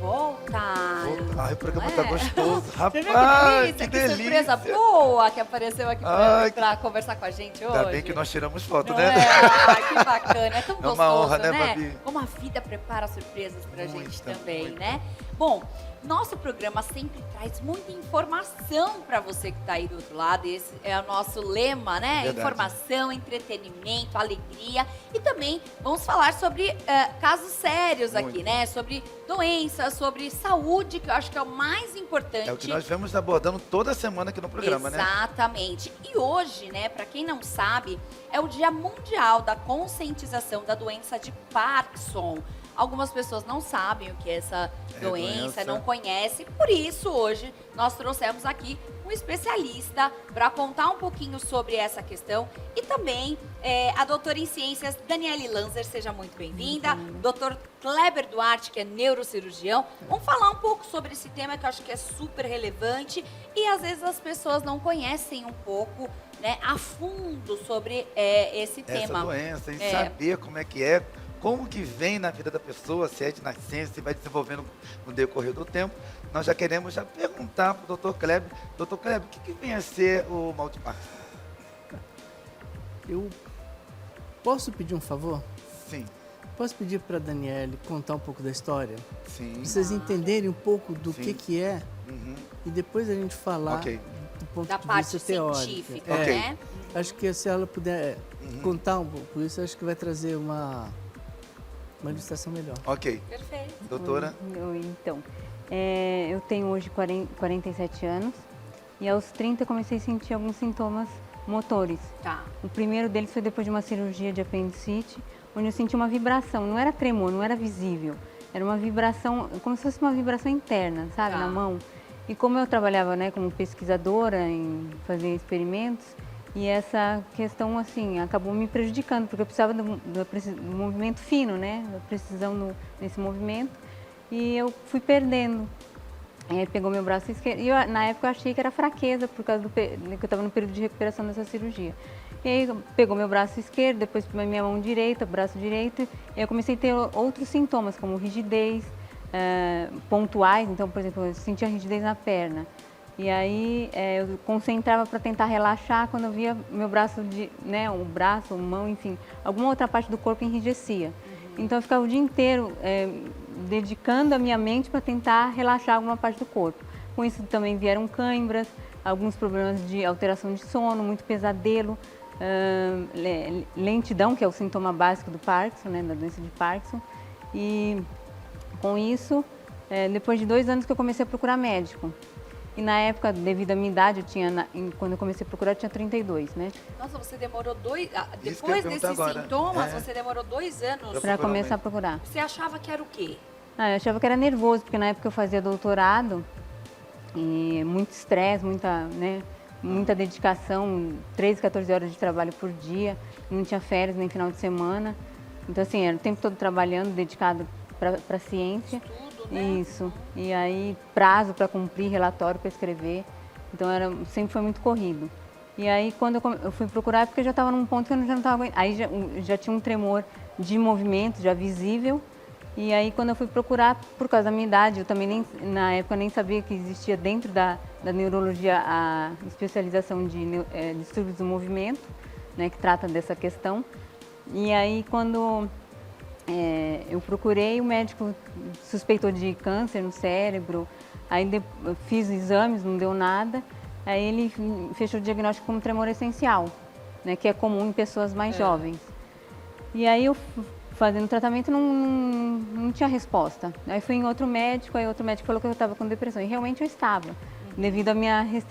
volta. Ai, o programa Não tá é? gostoso. Você viu Rapaz, que que delícia, que surpresa delícia. boa que apareceu aqui Ai, pra conversar com a gente hoje. Ainda bem que nós tiramos foto, Não né? é? Ah, que bacana, é tão É gostoso, uma honra, né, Babi? Como a vida prepara surpresas pra gente Muita, também, muita. né? Bom, nosso programa sempre traz muita informação para você que tá aí do outro lado. Esse é o nosso lema, né? Verdade. Informação, entretenimento, alegria. E também vamos falar sobre casos sérios aqui, Muito. né? Sobre doenças, sobre saúde, que eu acho que é o mais importante. É o que nós vemos abordando toda semana aqui no programa, né? Exatamente. E hoje, né, para quem não sabe, é o Dia Mundial da Conscientização da Doença de Parkinson. Algumas pessoas não sabem o que é essa doença, não conhecem. Por isso, hoje, nós trouxemos aqui um especialista para contar um pouquinho sobre essa questão. E também a doutora em ciências, Daniele Lanzer, seja muito bem-vinda. Doutor Kleber Duarte, que é neurocirurgião. Vamos falar um pouco sobre esse tema que eu acho que é super relevante. E às vezes as pessoas não conhecem um pouco, né, a fundo sobre esse tema. Essa doença, e saber como é que é, como que vem na vida da pessoa, se é de nascença, se vai desenvolvendo no decorrer do tempo. Nós já queremos perguntar para o Dr. Kleber. Dr. Kleber, o que vem a ser o mal de Parkinson? Eu posso pedir um favor? Sim, Posso pedir para a Daniele contar um pouco da história? sim. Pra vocês entenderem um pouco do Sim. que é Uhum. e depois a gente falar Ok. do ponto Da de parte vista teórico. científica, Ok. né? Acho que se ela puder Uhum. contar um pouco isso, acho que vai trazer uma ilustração melhor. Ok. Perfeito. Doutora? Oi, então, eu tenho hoje 47 anos e aos 30 comecei a sentir alguns sintomas motores. Tá. O primeiro deles foi depois de uma cirurgia de apendicite, onde eu senti uma vibração, não era tremor, não era visível, era uma vibração, como se fosse uma vibração interna, sabe, Tá. na mão. E como eu trabalhava, né, como pesquisadora em fazer experimentos, e essa questão, assim, acabou me prejudicando, porque eu precisava do movimento fino, né, da precisão nesse movimento, e eu fui perdendo. Pegou meu braço esquerdo, e na época eu achei que era fraqueza, por causa que eu estava no período de recuperação dessa cirurgia. E aí pegou meu braço esquerdo, depois minha mão direita, braço direito, e eu comecei a ter outros sintomas, como rigidez, pontuais, então, por exemplo, eu sentia rigidez na perna. E aí eu concentrava para tentar relaxar, quando eu via meu braço, o braço, a mão, enfim, alguma outra parte do corpo enrijecia. Então eu ficava o dia inteiro dedicando a minha mente para tentar relaxar alguma parte do corpo. Com isso também vieram câimbras, alguns problemas de alteração de sono, muito pesadelo, lentidão, que é o sintoma básico do Parkinson, né, da doença de Parkinson. E com isso, depois de 2 anos que eu comecei a procurar médico. E na época, devido à minha idade, quando eu comecei a procurar, eu tinha 32, né? Nossa, você demorou Isso que eu ia depois desses perguntar agora. sintomas, você demorou 2 anos. Para começar a procurar. Você achava que era o quê? Eu achava que era nervoso, porque na época eu fazia doutorado e muito estresse, muita dedicação, 13, 14 horas de trabalho por dia, não tinha férias nem final de semana. Então, assim, era o tempo todo trabalhando, dedicado para a ciência. Tudo, né? Isso. E aí, prazo para cumprir, relatório para escrever. Então, sempre foi muito corrido. E aí, quando eu fui procurar, é porque eu já estava num ponto que eu já não estava aguentando. Aí já tinha um tremor de movimento, já visível. E aí, quando eu fui procurar, por causa da minha idade, eu também na época nem sabia que existia dentro da neurologia a especialização de distúrbios do movimento, né, que trata dessa questão. E aí, quando eu procurei, o médico suspeitou de câncer no cérebro, aí eu fiz exames, não deu nada, aí ele fechou o diagnóstico como tremor essencial, né, que é comum em pessoas mais jovens. E aí eu fazendo tratamento não tinha resposta. Aí fui em outro médico, aí outro médico falou que eu estava com depressão, e realmente eu estava, devido à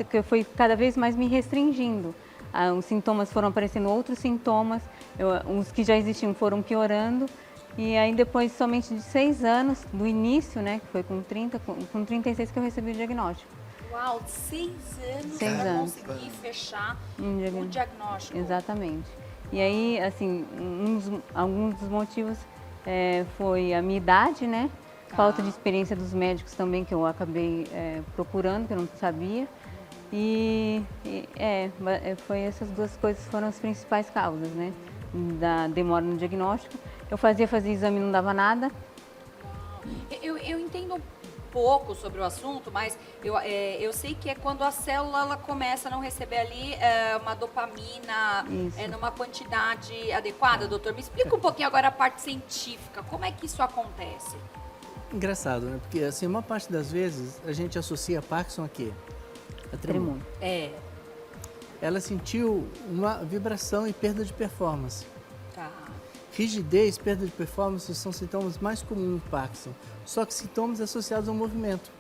que eu fui cada vez mais me restringindo. Os sintomas foram aparecendo, outros sintomas, os que já existiam foram piorando. E aí depois somente de 6 anos do início, né, que foi com 36 que eu recebi o diagnóstico. Uau, 6 anos 6 para anos. conseguir fechar Um o diagnóstico. Exatamente. E aí, assim, alguns dos motivos foi a minha idade, né, falta de experiência dos médicos também, que eu acabei procurando, que eu não sabia. Foi essas duas coisas foram as principais causas, né, da demora no diagnóstico. Eu fazia exame e não dava nada. Eu entendo pouco sobre o assunto, mas eu sei que é quando a célula ela começa a não receber ali uma dopamina numa quantidade adequada, doutor. Me explica um pouquinho agora a parte científica. Como é que isso acontece? Engraçado, né? Porque, assim, uma parte das vezes a gente associa Parkinson a quê? A tremor. Ela sentiu uma vibração e perda de performance. Tá. Rigidez, perda de performance são sintomas mais comuns do Parkinson, só que sintomas associados ao movimento.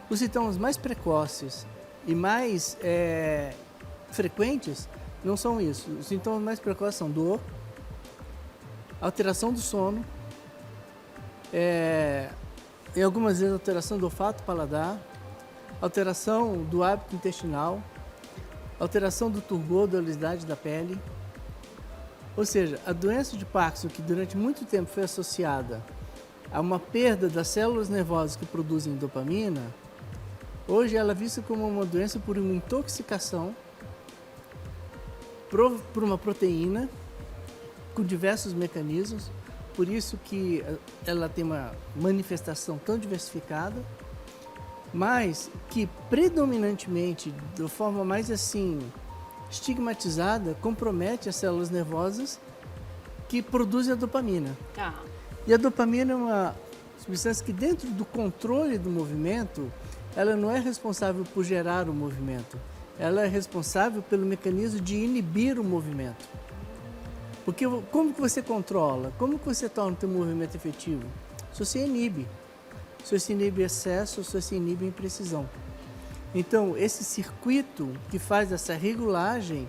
Os sintomas mais precoces e mais frequentes não são isso. Os sintomas mais precoces são dor, alteração do sono, e algumas vezes alteração do olfato, paladar, alteração do hábito intestinal, alteração do turgor, da oleosidade da pele. Ou seja, a doença de Parkinson, que durante muito tempo foi associada a uma perda das células nervosas que produzem dopamina, hoje ela é vista como uma doença por uma intoxicação por uma proteína com diversos mecanismos, por isso que ela tem uma manifestação tão diversificada, mas que predominantemente, de forma mais assim estigmatizada, compromete as células nervosas que produzem a dopamina. Tá. E a dopamina é uma substância que, dentro do controle do movimento, ela não é responsável por gerar o movimento. Ela é responsável pelo mecanismo de inibir o movimento. Porque como que você controla? Como que você torna o teu movimento efetivo? Se você inibe. Se você inibe excesso, se você inibe imprecisão. Então, esse circuito que faz essa regulagem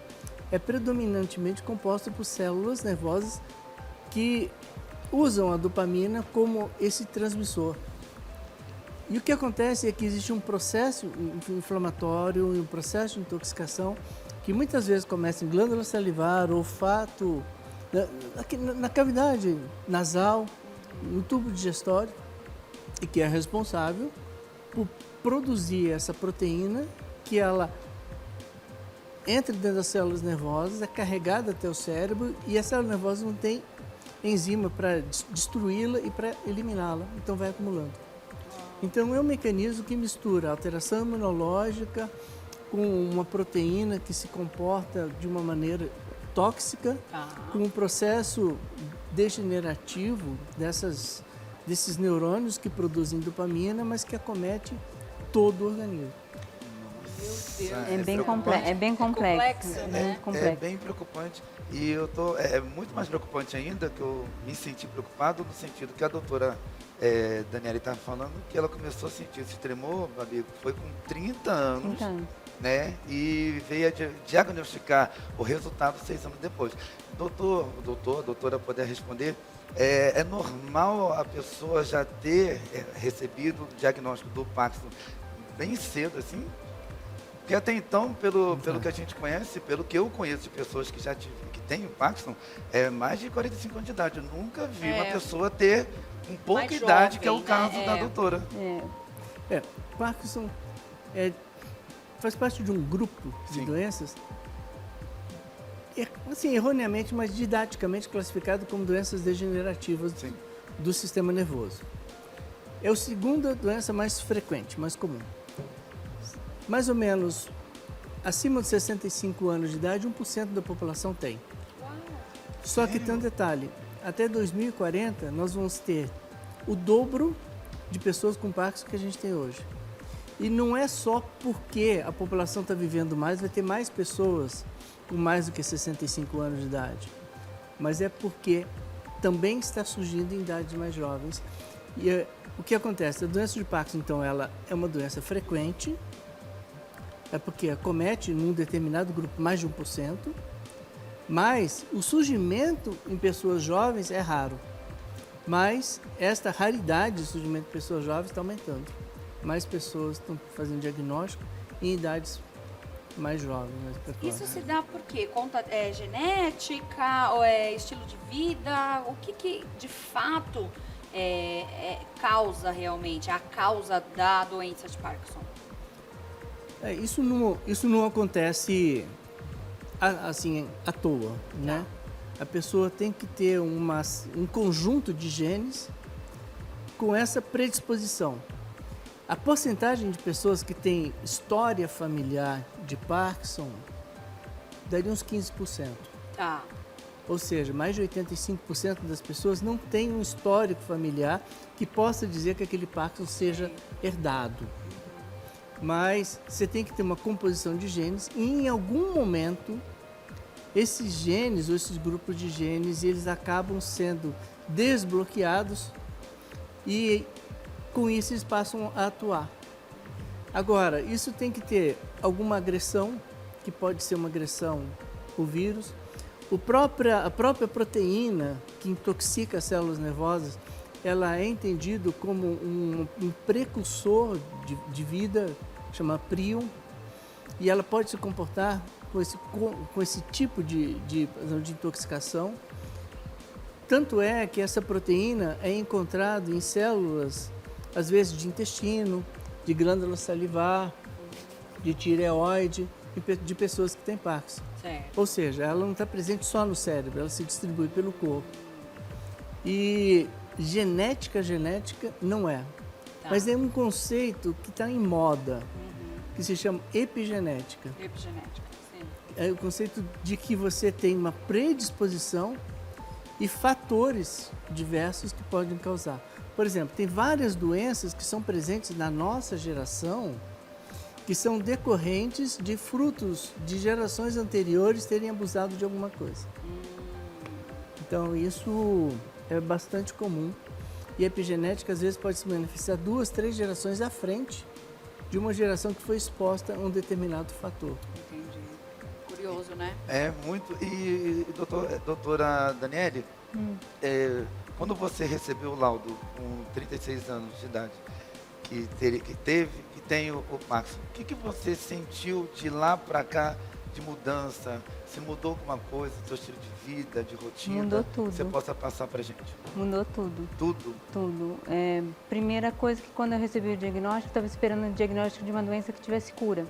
é predominantemente composto por células nervosas que usam a dopamina como esse transmissor. E o que acontece é que existe um processo inflamatório e um processo de intoxicação que muitas vezes começa em glândula salivar, olfato, na cavidade nasal, no tubo digestório, e que é responsável por produzir essa proteína que ela entra dentro das células nervosas, é carregada até o cérebro e a célula nervosa não tem enzima para destruí-la e para eliminá-la, então vai acumulando. Então é um mecanismo que mistura alteração imunológica com uma proteína que se comporta de uma maneira tóxica, com um processo degenerativo desses neurônios que produzem dopamina, mas que acomete todo o organismo. É bem complexo. Né? Muito complexo. É bem preocupante. E é muito mais preocupante ainda que eu me senti preocupado no sentido que a doutora Daniela estava falando que ela começou a sentir esse tremor, Babi, foi com 30 anos. 30 anos. Né? E veio a diagnosticar o resultado 6 anos depois. A doutora poder responder, é normal a pessoa já ter recebido o diagnóstico do Parkinson bem cedo, assim? Porque até então, pelo que a gente conhece, pelo que eu conheço de pessoas que têm o Parkinson, é mais de 45 anos de idade. Eu nunca vi uma pessoa ter com pouca mais idade, jovem, que é o né? caso da doutora. Parkinson faz parte de um grupo de Sim. doenças, assim, erroneamente, mas didaticamente classificado como doenças degenerativas Sim. do sistema nervoso. É a segunda doença mais frequente, mais comum. Mais ou menos acima de 65 anos de idade, 1% da população tem. Só que tem um detalhe, até 2040 nós vamos ter o dobro de pessoas com Parkinson que a gente tem hoje. E não é só porque a população está vivendo mais, vai ter mais pessoas com mais do que 65 anos de idade, mas é porque também está surgindo em idades mais jovens. E o que acontece? A doença de Parkinson, então, ela é uma doença frequente, é porque acomete num determinado grupo mais de 1%, mas o surgimento em pessoas jovens é raro. Mas esta raridade de surgimento de pessoas jovens está aumentando. Mais pessoas estão fazendo diagnóstico em idades mais jovens, mais precoces. Isso se dá por quê? É genética ou é estilo de vida? O que de fato causa realmente, a causa da doença de Parkinson? Isso não acontece assim à toa, né? A pessoa tem que ter um conjunto de genes com essa predisposição. A porcentagem de pessoas que têm história familiar de Parkinson daria uns 15%. Tá. Ou seja, mais de 85% das pessoas não têm um histórico familiar que possa dizer que aquele Parkinson seja herdado. Mas você tem que ter uma composição de genes e em algum momento esses genes ou esses grupos de genes eles acabam sendo desbloqueados e com isso eles passam a atuar. Agora, isso tem que ter alguma agressão, que pode ser uma agressão por vírus. A própria proteína que intoxica as células nervosas, ela é entendida como um precursor de vida, chama prion, e ela pode se comportar com esse tipo de intoxicação. Tanto é que essa proteína é encontrada em células, às vezes de intestino, de glândula salivar, de tireoide, de pessoas que têm Parkinson. Certo. Ou seja, ela não está presente só no cérebro, ela se distribui pelo corpo. E genética não é. Tá. Mas é um conceito que está em moda, que se chama epigenética. Epigenética, sim. É o conceito de que você tem uma predisposição e fatores diversos que podem causar. Por exemplo, tem várias doenças que são presentes na nossa geração que são decorrentes de frutos de gerações anteriores terem abusado de alguma coisa. Então, isso é bastante comum. E a epigenética, às vezes, pode se manifestar 2, 3 gerações à frente de uma geração que foi exposta a um determinado fator. Entendi. Curioso, né? É muito. E doutora Daniele, quando você recebeu o laudo com 36 anos de idade, que tem o Parkinson, o que você sentiu de lá para cá de mudança? Se mudou alguma coisa, seu estilo de vida, de rotina? Mudou tudo. Você possa passar pra gente? Mudou tudo. Tudo? Tudo. Primeira coisa que quando eu recebi o diagnóstico, estava esperando o diagnóstico de uma doença que tivesse cura,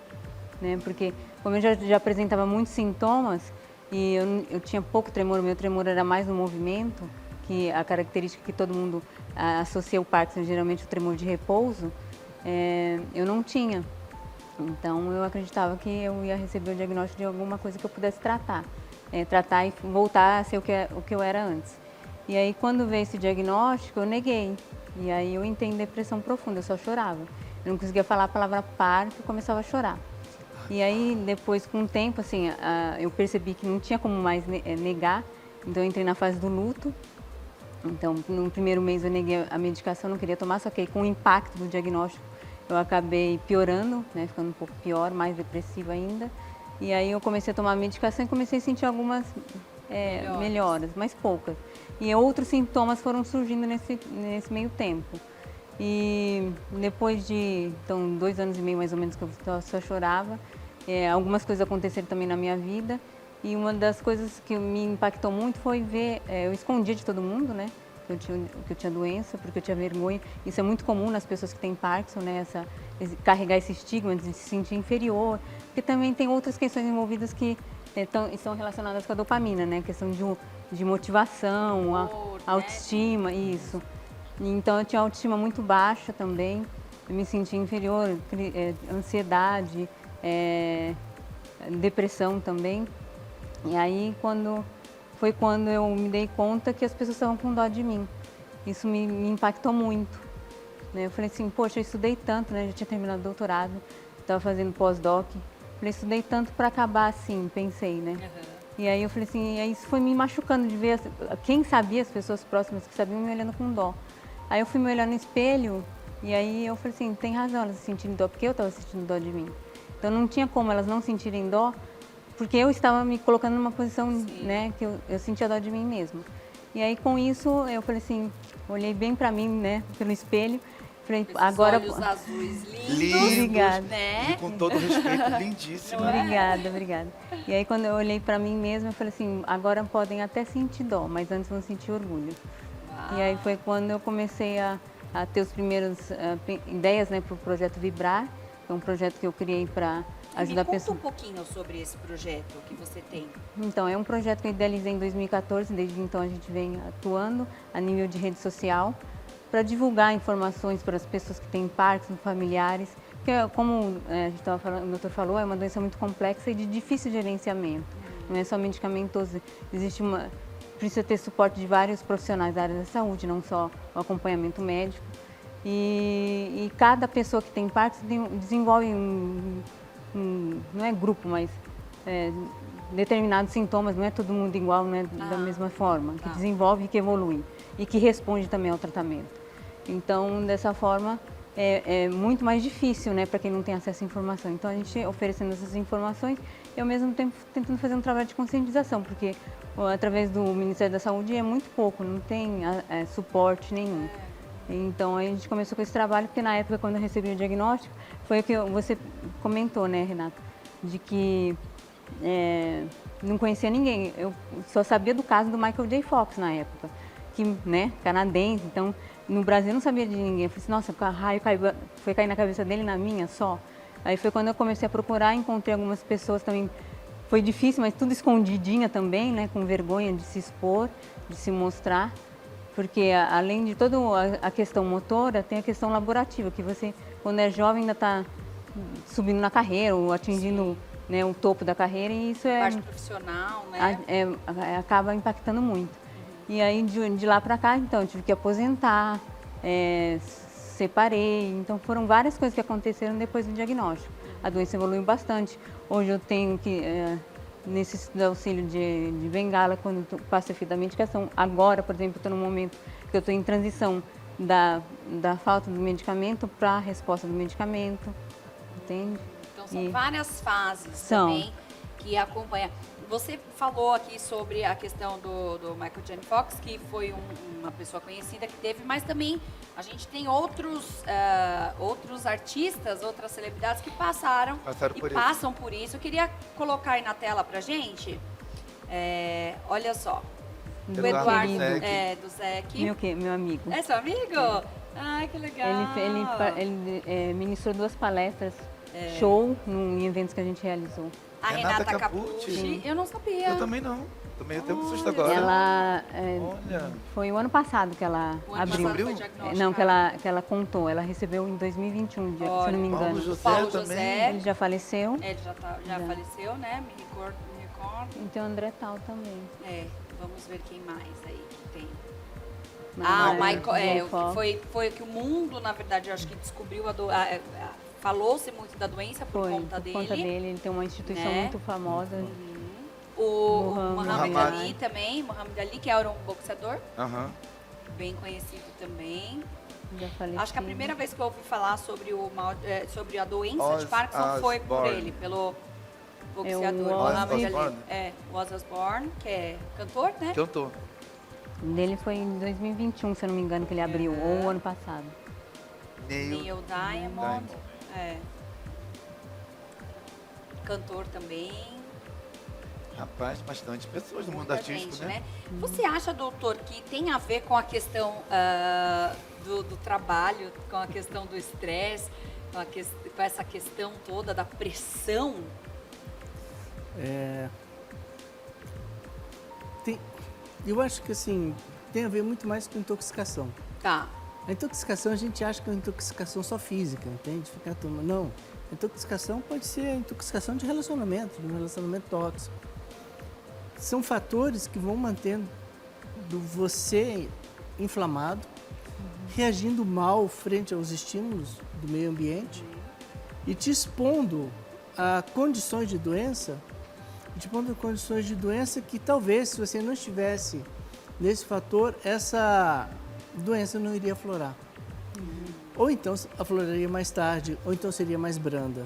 né? Porque como eu já apresentava muitos sintomas e eu tinha pouco tremor, o meu tremor era mais no movimento, que a característica que todo mundo associa o Parkinson, geralmente o tremor de repouso, eu não tinha. Então eu acreditava que eu ia receber o diagnóstico de alguma coisa que eu pudesse tratar e voltar a ser o que eu era antes. E aí quando veio esse diagnóstico eu neguei, e aí eu entrei em depressão profunda, eu só chorava. Eu não conseguia falar a palavra par, eu começava a chorar. E aí depois com o tempo assim, eu percebi que não tinha como mais negar, então eu entrei na fase do luto. Então no primeiro mês eu neguei a medicação, não queria tomar, só que aí, com o impacto do diagnóstico eu acabei piorando, né, ficando um pouco pior, mais depressiva ainda. E aí eu comecei a tomar medicação e comecei a sentir algumas melhoras, mas poucas. E outros sintomas foram surgindo nesse meio tempo. E depois de 2 anos e meio mais ou menos que eu só chorava, algumas coisas aconteceram também na minha vida. E uma das coisas que me impactou muito foi ver, eu escondia de todo mundo, né? Que eu tinha doença, porque eu tinha vergonha. Isso é muito comum nas pessoas que têm Parkinson, né? Carregar esse estigma de se sentir inferior. Porque também tem outras questões envolvidas que estão relacionadas com a dopamina, né? A questão de motivação, autoestima, isso. Então eu tinha autoestima muito baixa também. Eu me sentia inferior, ansiedade, depressão também. E aí foi quando eu me dei conta que as pessoas estavam com dó de mim. Isso me impactou muito, né? Eu falei assim, poxa, eu estudei tanto, né? Já tinha terminado o doutorado, estava fazendo pós-doc. Falei, estudei tanto para acabar assim, pensei, né? Uhum. E aí eu falei assim, aí isso foi me machucando de ver quem sabia, as pessoas próximas que sabiam, me olhando com dó. Aí eu fui me olhando no espelho e aí eu falei assim, tem razão elas sentirem dó, porque eu estava sentindo dó de mim. Então não tinha como elas não sentirem dó, porque eu estava me colocando numa posição, né, que eu sentia dó de mim mesma. E aí com isso eu falei assim, olhei bem para mim, né, pelo espelho, falei, esses agora olhos azuis lindos, obrigada, né? E com todo respeito, lindíssima. Obrigada. E aí quando eu olhei para mim mesma, eu falei assim, agora podem até sentir dó, mas antes vão sentir orgulho. E aí foi quando eu comecei a ter os primeiros ideias, né, para o projeto Vibrar, que é um projeto que eu criei para ajudar pessoas. Me conta um pouquinho sobre esse projeto que você tem. Então, é um projeto que eu idealizei em 2014, desde então a gente vem atuando a nível de rede social. para divulgar informações para as pessoas que têm Parkinson, familiares, porque como a gente tava falando, o doutor falou, é uma doença muito complexa e de difícil gerenciamento, não é só medicamentoso, precisa ter suporte de vários profissionais da área da saúde, não só o acompanhamento médico. E cada pessoa que tem Parkinson desenvolve não é grupo, mas determinados sintomas, não é todo mundo igual, não é da mesma forma, que desenvolve e que evolui e que responde também ao tratamento. Então, dessa forma, é muito mais difícil, né, para quem não tem acesso à informação. Então, a gente oferecendo essas informações e, ao mesmo tempo, tentando fazer um trabalho de conscientização, porque através do Ministério da Saúde é muito pouco, não tem suporte nenhum. Então, a gente começou com esse trabalho, porque na época, quando eu recebi o diagnóstico, foi o que você comentou, né, Renata, de que não conhecia ninguém. Eu só sabia do caso do Michael J. Fox na época, que, né, canadense, então, no Brasil eu não sabia de ninguém. Eu falei assim, nossa, o raio foi cair na cabeça dele e na minha só. Aí foi quando eu comecei a procurar, encontrei algumas pessoas também. Foi difícil, mas tudo escondidinha também, né, com vergonha de se expor, de se mostrar. Porque além de toda a questão motora, tem a questão laborativa, que você, quando é jovem, ainda está subindo na carreira ou atingindo, né, o topo da carreira, e isso Parte profissional, né? Acaba impactando muito. E aí, de lá para cá, então, eu tive que aposentar, separei. Então, foram várias coisas que aconteceram depois do diagnóstico. A doença evoluiu bastante. Hoje eu tenho que necessito de auxílio de bengala quando eu passo a fio da medicação. Agora, por exemplo, estou num momento que eu estou em transição da falta do medicamento para a resposta do medicamento, entende? Então, são várias fases também que acompanham. Você falou aqui sobre a questão do Michael J. Fox, que foi uma pessoa conhecida que teve, mas também a gente tem outros artistas, outras celebridades que passaram e passam por isso. Eu queria colocar aí na tela pra gente, olha só, do Eduardo, do Zec. Meu amigo. É seu amigo? Ai, que legal. Ele ministrou 2 palestras, show, em eventos que a gente realizou. A Renata Capucci, eu não sabia. Eu também não. Tomei até um susto agora. Ela, foi o ano passado que ela abriu. Não, que ela contou. Ela recebeu em 2021, se eu não me engano. Paulo José. Ele já faleceu. Ele já faleceu, né? Me recordo. E tem o André Tal também. Vamos ver quem mais aí que tem. O Michael, foi o que o mundo, na verdade, eu acho que descobriu falou-se muito da doença por conta dele. Por conta dele, ele tem uma instituição muito famosa. O Muhammad Ali também, Muhammad Ali, que era um boxeador, bem conhecido também. Já faleceu. Acho que a primeira vez que eu ouvi falar sobre a doença de Parkinson foi por ele, pelo boxeador Muhammad Ali. O Ozzy Osbourne, que é cantor, né? Cantor. Dele foi em 2021, se eu não me engano, que ele abriu, ou o ano passado. Neil Diamond. Cantor também. Rapaz, bastante pessoas do mundo artístico, né? Você acha, doutor, que tem a ver com a questão do trabalho, com a questão do estresse, com essa questão toda da pressão? Eu acho que assim, tem a ver muito mais com intoxicação. Tá. A intoxicação, a gente acha que é uma intoxicação só física, entende? Ficar tomando. Não. A intoxicação pode ser a intoxicação de relacionamento, de um relacionamento tóxico. São fatores que vão mantendo você inflamado, reagindo mal frente aos estímulos do meio ambiente e te expondo a condições de doença, que talvez, se você não estivesse nesse fator, essa doença não iria aflorar. Ou então afloraria mais tarde, ou então seria mais branda.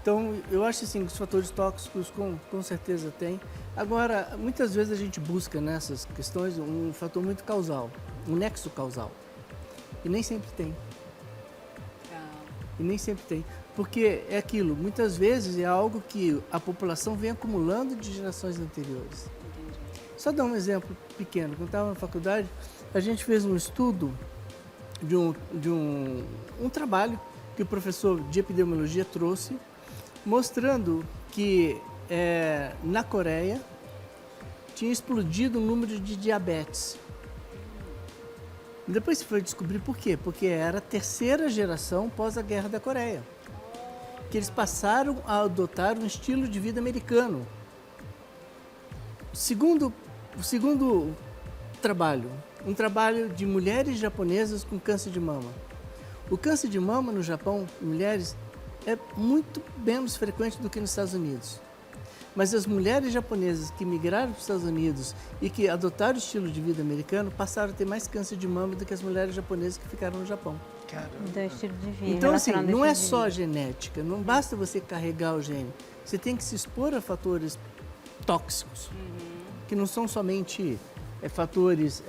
Então, eu acho assim, que os fatores tóxicos com certeza tem. Agora, muitas vezes a gente busca nessas questões um fator muito causal, um nexo causal. E nem sempre tem. Porque é aquilo, muitas vezes é algo que a população vem acumulando de gerações anteriores. Só dar um exemplo pequeno. Quando eu estava na faculdade, a gente fez um estudo de um trabalho que o professor de epidemiologia trouxe, mostrando que na Coreia tinha explodido o número de diabetes. E depois se foi descobrir por quê? Porque era a terceira geração pós a Guerra da Coreia. Que eles passaram a adotar um estilo de vida americano. O segundo trabalho, um trabalho de mulheres japonesas com câncer de mama. O câncer de mama no Japão, em mulheres, é muito menos frequente do que nos Estados Unidos. Mas as mulheres japonesas que migraram para os Estados Unidos e que adotaram o estilo de vida americano passaram a ter mais câncer de mama do que as mulheres japonesas que ficaram no Japão. Caramba. Então, estilo de vida. Então, assim, relacionado ao não é estilo de só vida. genética, não basta você carregar o gene. Você tem que se expor a fatores tóxicos, que não são somente fatores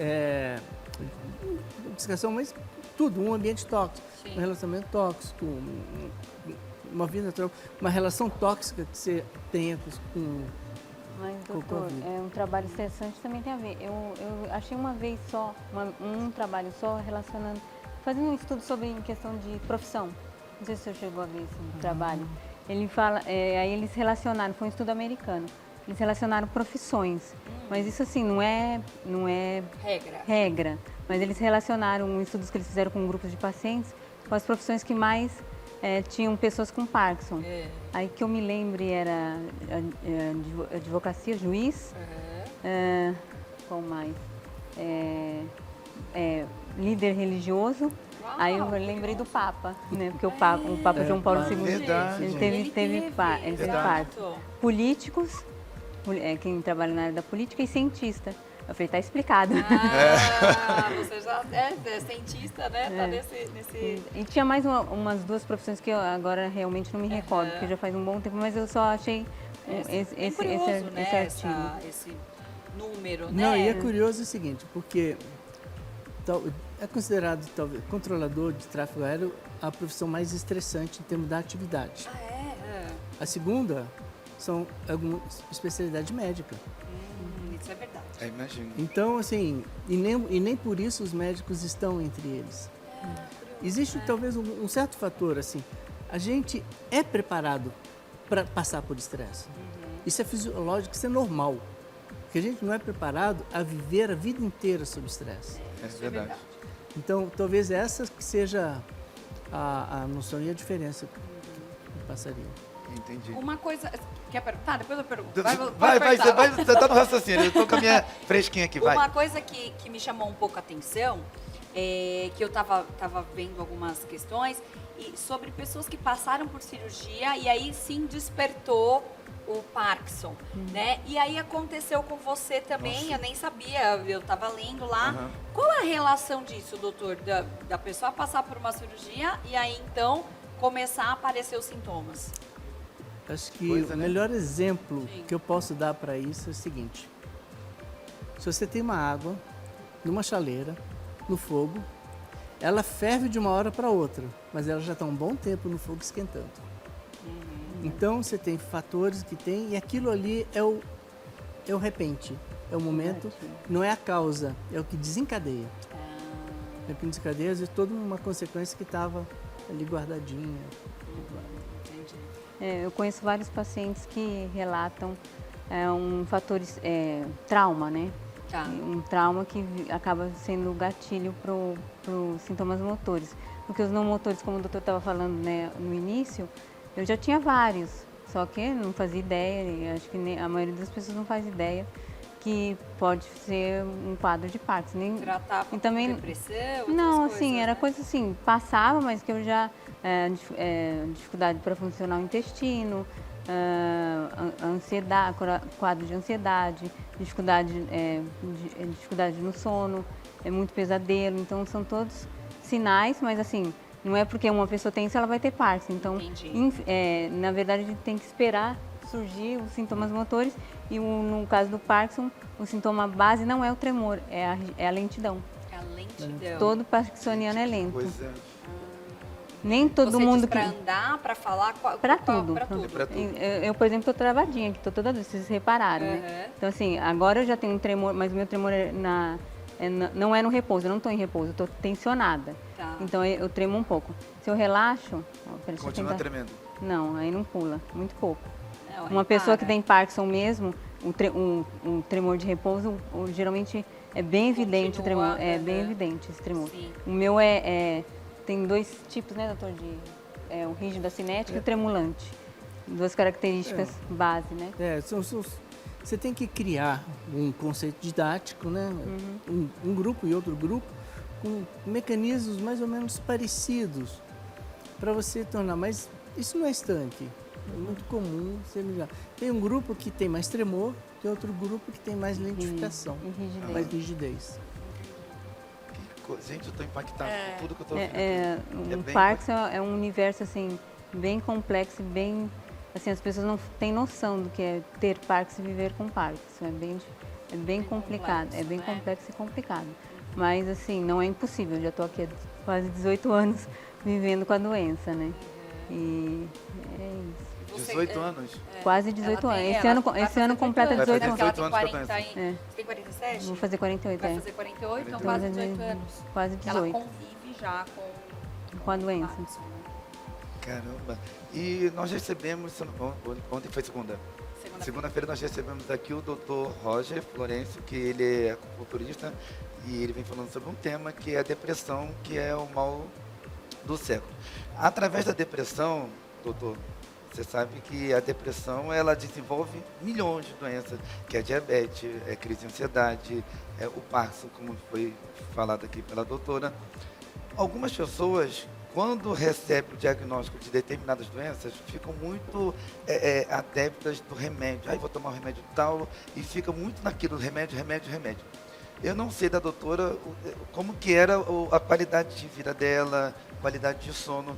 de discussão, mas tudo, um ambiente tóxico, Sim. um relacionamento tóxico, uma vida, uma relação tóxica que você tenha com Mas, com doutor, Covid. um trabalho estressante também tem a ver. Eu achei uma vez só, um trabalho só relacionando, fazendo um estudo sobre em questão de profissão. Não sei se o senhor chegou a ver esse trabalho. Ele fala, aí eles relacionaram, foi um estudo americano. Eles relacionaram profissões, mas isso assim não é regra, mas eles relacionaram estudos que eles fizeram com grupos de pacientes com as profissões que mais tinham pessoas com Parkinson. Aí que eu me lembre era advocacia, juiz, qual mais? Líder religioso. Uau, Aí eu lembrei do Papa, né? Porque o Papa João Paulo II verdade. ele teve Parkinson. Políticos, quem trabalha na área da política, e cientista. Eu falei, tá explicado. Você já é cientista, né? Tá nesse... E tinha mais umas duas profissões que eu agora realmente não me recordo, porque já faz um bom tempo, mas eu só achei esse curioso, né? artigo. Esse número, Não, né? e é curioso o seguinte, porque é considerado, talvez, controlador de tráfego aéreo a profissão mais estressante em termos da atividade. A segunda são algumas especialidades médicas. Isso é verdade. Imagino. Então, assim, e nem por isso os médicos estão entre eles. Existe talvez um certo fator, assim, a gente é preparado para passar por estresse. Isso é fisiológico, isso é normal. Porque a gente não é preparado a viver a vida inteira sob estresse. É verdade. Então, talvez essa que seja a noção e a diferença que passaria. Entendi. Uma coisa... Quer perguntar? Depois eu pergunto. Vai, perguntar. você tá no raciocínio. Eu tô com a minha fresquinha aqui, vai. Uma coisa que me chamou um pouco a atenção, que eu tava vendo algumas questões, e sobre pessoas que passaram por cirurgia e aí sim despertou o Parkinson, né? E aí aconteceu com você também, Nossa. eu nem sabia, eu tava lendo lá. Aham. Qual a relação disso, doutor? Da pessoa passar por uma cirurgia e aí então começar a aparecer os sintomas? Acho que Coisa, o né? melhor exemplo Sim. que eu posso dar para isso é o seguinte. Se você tem uma água numa chaleira, no fogo, ela ferve de uma hora para outra, mas ela já está um bom tempo no fogo esquentando. Então você tem fatores que tem, e aquilo ali é o repente, é o momento, não é a causa, é o que desencadeia. É o que desencadeia, às vezes, toda uma consequência que estava ali guardadinha. Entendi. Eu conheço vários pacientes que relatam um fator trauma, né? Tá. Um trauma que acaba sendo gatilho para os sintomas motores. Porque os não motores, como o doutor estava falando, né, no início, eu já tinha vários, só que não fazia ideia, e acho que a maioria das pessoas não faz ideia que pode ser um quadro de Parkinson. Tratava E também, com depressão? outras não, coisas, assim, era né? coisa assim, passava, mas que eu já, dificuldade para funcionar o intestino, ansiedade, quadro de ansiedade, dificuldade no sono, muito pesadelo, então são todos sinais, mas assim, não é porque uma pessoa tem isso, ela vai ter Parkinson. Então, Entendi. na verdade, a gente tem que esperar surgir os sintomas motores e no caso do Parkinson, o sintoma base não é o tremor, é a lentidão. A lentidão. Todo parkinsoniano é lento. Pois é. Nem todo Você mundo diz pra andar, pra falar? Para tudo. Pra tudo. É pra tudo. Eu, por exemplo, estou travadinha aqui, estou toda doida, vocês repararam, né? Uhum. Então, assim, agora eu já tenho um tremor, mas o meu tremor não é no repouso, eu não estou em repouso, eu estou tensionada. Tá. Então, eu tremo um pouco. Se eu relaxo... Peraí, deixa eu Continua tentar. tremendo. Não, aí não pula, muito pouco. Não, aí Uma pessoa para. que tem Parkinson mesmo, um tremor de repouso, geralmente é bem evidente o Continua, tremor, é bem evidente esse tremor. Sim. O meu tem dois tipos, né, doutor, o rígido, a cinética e o tremulante. Duas características base, né? Você tem que criar um conceito didático, né? Um grupo e outro grupo com mecanismos mais ou menos parecidos para você tornar. Mas isso não é estanque. É muito comum você ligar. Tem um grupo que tem mais tremor, tem outro grupo que tem mais lentificação, E rigidez. mais rigidez. Gente, eu estou impactado com tudo que eu estou ouvindo. O bem- Parkinson é um universo assim bem complexo, e bem assim, as pessoas não têm noção do que é ter Parkinson e viver com Parkinson. É bem complicado, complexo, é bem né? complexo e complicado. Mas assim, não é impossível. Eu já estou aqui há quase 18 anos vivendo com a doença, né? E é isso. 18 anos? Quase 18 Ela tem- anos. ela vai Esse fazer ano completa Vai fazer 18 anos. Ela 18 tem anos que eu 40 conheço. aí. Você tem 47? Vou fazer 48, Vai fazer 48, então quase 18 anos. Quase Ela 18 convive já com a doença. Parkinson, né? Caramba. E nós recebemos, ontem foi segunda. Segunda-feira nós recebemos aqui o Dr. Roger Florencio, que ele é acupunturista e ele vem falando sobre um tema que é a depressão, que é o mal do século. Através da depressão, doutor, você sabe que a depressão ela desenvolve milhões de doenças, que é diabetes, é crise de ansiedade, é o Parkinson, como foi falado aqui pela doutora. Algumas pessoas, quando recebem o diagnóstico de determinadas doenças, ficam muito adeptas do remédio. Aí vou tomar um remédio tal, e fica muito naquilo, remédio. Eu não sei da doutora como que era a qualidade de vida dela, qualidade de sono.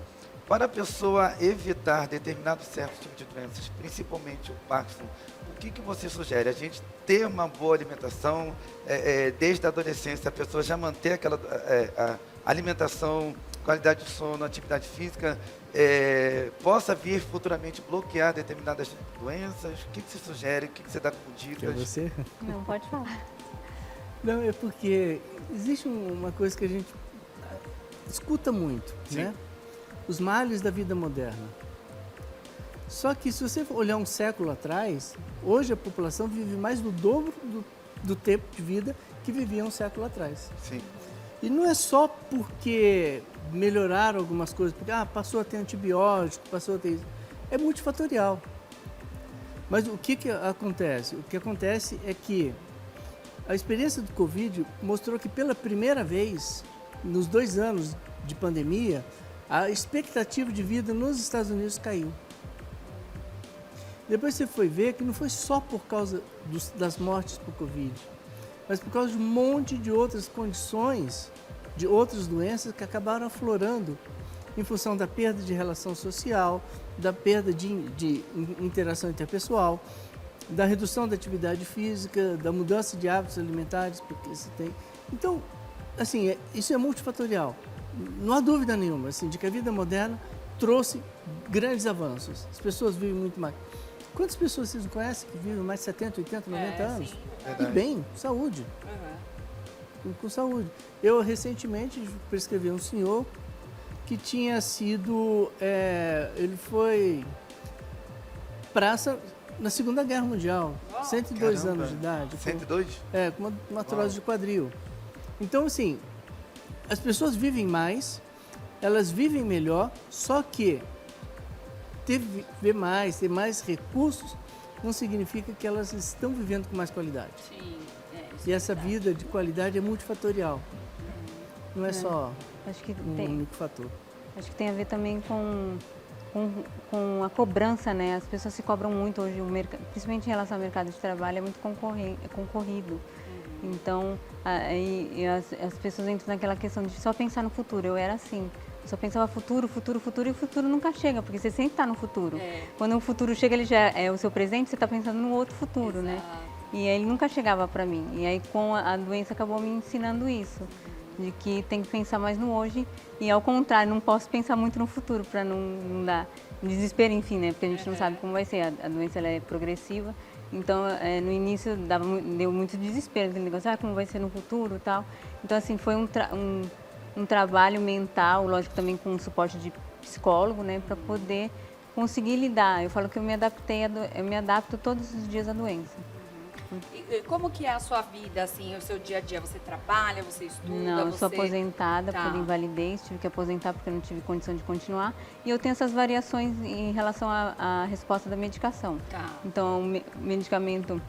Para a pessoa evitar determinados certos tipos de doenças, principalmente o Parkinson, o que você sugere? A gente ter uma boa alimentação, desde a adolescência, a pessoa já manter aquela a alimentação, qualidade de sono, atividade física, possa vir futuramente bloquear determinadas doenças? O que você sugere? O que você dá como Quer dicas? você? Não, pode falar. Não, é porque existe uma coisa que a gente escuta muito, Sim. né? Os males da vida moderna. Só que se você olhar um século atrás, hoje a população vive mais do dobro do tempo de vida que vivia um século atrás. Sim. E não é só porque melhoraram algumas coisas, porque passou a ter antibiótico, passou a ter isso. É multifatorial. Mas o que acontece? O que acontece é que a experiência do Covid mostrou que pela primeira vez, nos 2 anos de pandemia, a expectativa de vida nos Estados Unidos caiu. Depois você foi ver que não foi só por causa das mortes por Covid, mas por causa de um monte de outras condições, de outras doenças que acabaram aflorando em função da perda de relação social, da perda de interação interpessoal, da redução da atividade física, da mudança de hábitos alimentares, porque você tem. Então, assim, isso é multifatorial. Não há dúvida nenhuma, assim, de que a vida moderna trouxe grandes avanços. As pessoas vivem muito mais. Quantas pessoas vocês conhecem que vivem mais de 70, 80, 90 anos? Sim. E bem, saúde. Com saúde. Eu recentemente prescrevi um senhor que tinha sido, ele foi praça na Segunda Guerra Mundial, 102 Caramba. anos de idade. 102? Com uma troço de quadril. Então, assim, as pessoas vivem mais, elas vivem melhor, só que ter mais recursos não significa que elas estão vivendo com mais qualidade. Sim, E essa vida de qualidade é multifatorial. Não é só Acho que um tem. único fator. Acho que tem a ver também com a cobrança, né? As pessoas se cobram muito hoje, principalmente em relação ao mercado de trabalho, é muito concorrido. Então, as pessoas entram naquela questão de só pensar no futuro. Eu era assim, eu só pensava futuro, e o futuro nunca chega, porque você sempre está no futuro. Quando o futuro chega, ele já é o seu presente, você está pensando no outro futuro, né? E aí ele nunca chegava para mim. E aí com a doença acabou me ensinando isso, de que tem que pensar mais no hoje e ao contrário, não posso pensar muito no futuro para não dar desespero, enfim, né? Porque a gente não sabe como vai ser, a doença ela é progressiva. Então, no início deu muito desespero, aquele negócio, como vai ser no futuro e tal. Então, assim, foi um trabalho mental, lógico, também com suporte de psicólogo, né? Para poder conseguir lidar. Eu falo que eu me adapto todos os dias à doença. E como que é a sua vida, assim, o seu dia a dia? Você trabalha, você estuda? Não, eu sou você... aposentada Tá. por invalidez, tive que aposentar porque eu não tive condição de continuar. E eu tenho essas variações em relação à resposta da medicação. Tá. Então, o medicamento,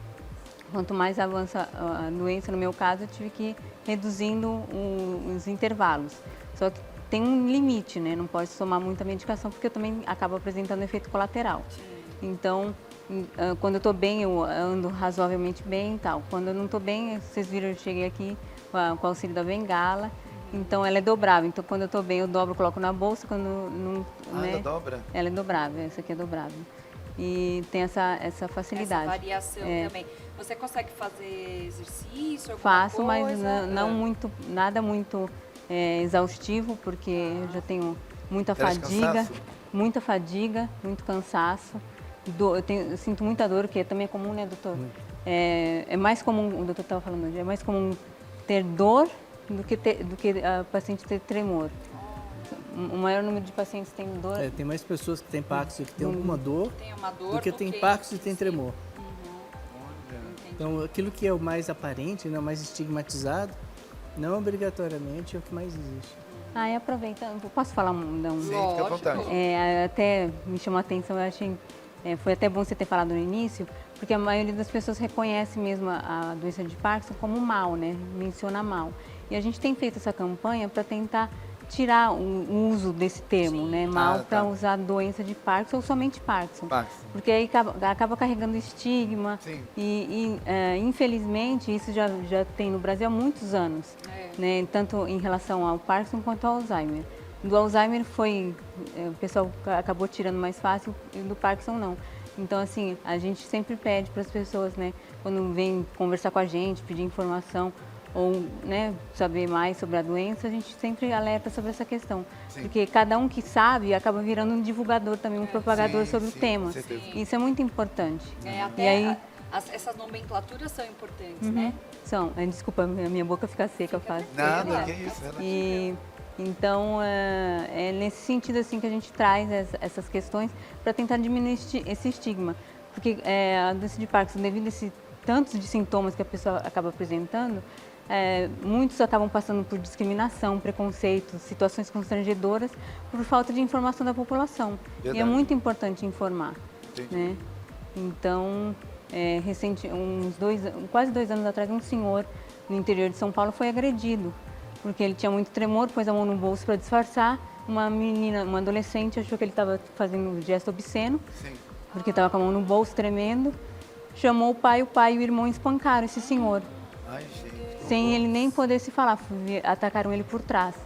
quanto mais avança a doença, no meu caso, eu tive que ir reduzindo os intervalos. Só que tem um limite, né? Não pode tomar muita medicação porque eu também acabo apresentando efeito colateral. Então, quando eu estou bem, eu ando razoavelmente bem e tal. Quando eu não estou bem, vocês viram, eu cheguei aqui com o auxílio da bengala. Então, ela é dobrável. Então, quando eu estou bem, eu dobro, coloco na bolsa. Quando não, né? Ela dobra? Ela é dobrável, essa aqui é dobrável. E tem essa facilidade. Essa variação também. Você consegue fazer exercício, alguma Faço, coisa? mas não muito, nada muito exaustivo, porque eu já tenho muita Traz fadiga, cansaço? muito cansaço. Eu sinto muita dor, que também é comum, né, doutor? É mais comum, o doutor estava falando hoje, é mais comum ter dor do que a paciente ter tremor. O maior número de pacientes tem dor. Tem mais pessoas que têm Parkinson que têm alguma dor Tem uma dor do que tem Parkinson e tem tremor. Entendi. Então, aquilo que é o mais aparente, né, o mais estigmatizado, não obrigatoriamente é o que mais existe. E aproveita, posso falar Sim, fica à Lógico. vontade. até me chamou a atenção, eu achei, foi até bom você ter falado no início, porque a maioria das pessoas reconhece mesmo a doença de Parkinson como mal, né? Menciona mal. E a gente tem feito essa campanha para tentar tirar o uso desse termo, né? Mal, para usar doença de Parkinson ou somente Parkinson. Porque aí acaba carregando estigma. Sim. E infelizmente, isso já tem no Brasil há muitos anos, né? Tanto em relação ao Parkinson quanto ao Alzheimer. Do Alzheimer o pessoal acabou tirando mais fácil, e do Parkinson não. Então, assim, a gente sempre pede para as pessoas, né, quando vem conversar com a gente, pedir informação ou, né, saber mais sobre a doença, a gente sempre alerta sobre essa questão. Sim. Porque cada um que sabe acaba virando um divulgador também, um propagador Sim, sobre sim, o tema. com certeza. Isso é muito importante. Até E aí, essas nomenclaturas são importantes, né? desculpa, minha boca fica seca, eu faço. Nada, que isso. Então, é nesse sentido assim que a gente traz essas questões para tentar diminuir esse estigma. Porque a doença de Parkinson, devido a tantos de sintomas que a pessoa acaba apresentando, muitos acabam passando por discriminação, preconceito, situações constrangedoras por falta de informação da população. Verdade. E é muito importante informar. Entendi. Né? Então, quase 2 anos atrás, um senhor no interior de São Paulo foi agredido, porque ele tinha muito tremor, pôs a mão no bolso para disfarçar. Uma adolescente, achou que ele estava fazendo um gesto obsceno, Sim. porque estava com a mão no bolso, tremendo. Chamou o pai e o irmão espancaram esse senhor, Ai, gente. sem ele nem poder se falar, atacaram ele por trás.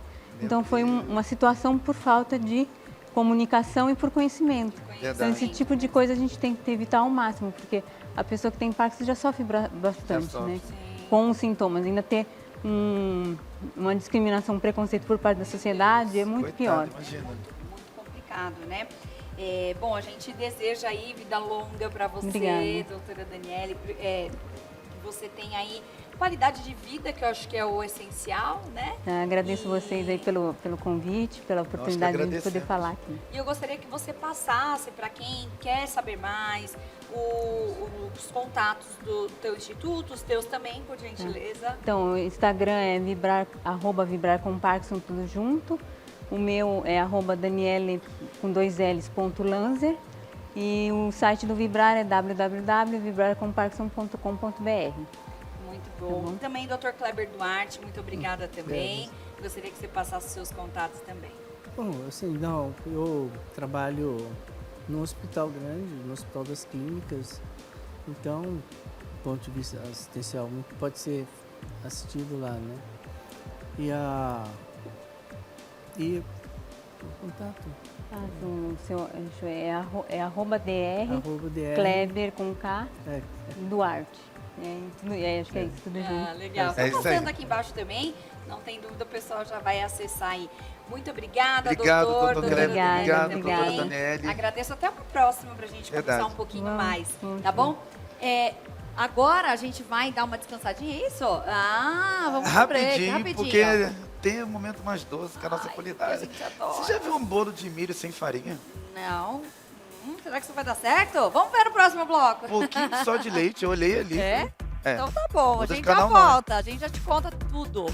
Então foi uma situação por falta de comunicação e por conhecimento. Então esse tipo de coisa a gente tem que evitar ao máximo, porque a pessoa que tem Parkinson já sofre bastante, né? Com os sintomas. Ainda ter uma discriminação, um preconceito por parte da sociedade é muito pior. Imagina. Muito complicado, né? Bom, a gente deseja aí vida longa para você, Obrigada. doutora Daniele. Que você tenha aí qualidade de vida, que eu acho que é o essencial, né? Agradeço vocês aí pelo convite, pela oportunidade de poder agradecemos. falar aqui. E eu gostaria que você passasse para quem quer saber mais os contatos do teu instituto, os teus também, por gentileza. Então, o Instagram é @vibrarcomparkinson, tudo junto. O meu é @Daniele com 2 Ls.Lanzer. E o site do Vibrar é www.vibrarcomparkinson.com.br. Muito bom. Também, Dr. Kleber Duarte, muito obrigada também. Gostaria que você passasse os seus contatos também. Bom, assim, eu trabalho no hospital grande, no Hospital das Clínicas, então, do ponto de vista assistencial, pode ser assistido lá, né? E o contato? O seu é @dr, @dr. Kleber com K, É, Duarte. Acho que é isso, tudo junto. Legal. Estou É isso aí. passando aqui embaixo também. Não tem dúvida, o pessoal já vai acessar aí. Muito obrigada, Obrigado, doutor. doutor Kleber. Obrigada, Obrigado, doutora obrigada. Daniele. Agradeço até uma próxima pra gente conversar Verdade. um pouquinho Vamos, mais, vamos tá bom? Agora a gente vai dar uma descansadinha, é isso? Vamos pro break, Rapidinho, porque tem um momento mais doce que a nossa Ai, qualidade. a gente adora. Você já viu um bolo de milho sem farinha? Não. Será que isso vai dar certo? Vamos ver o próximo bloco. Um pouquinho só de leite, eu olhei ali. É? É. Então tá bom, Muda a de gente já canal, não, hein? volta. A gente já te conta tudo.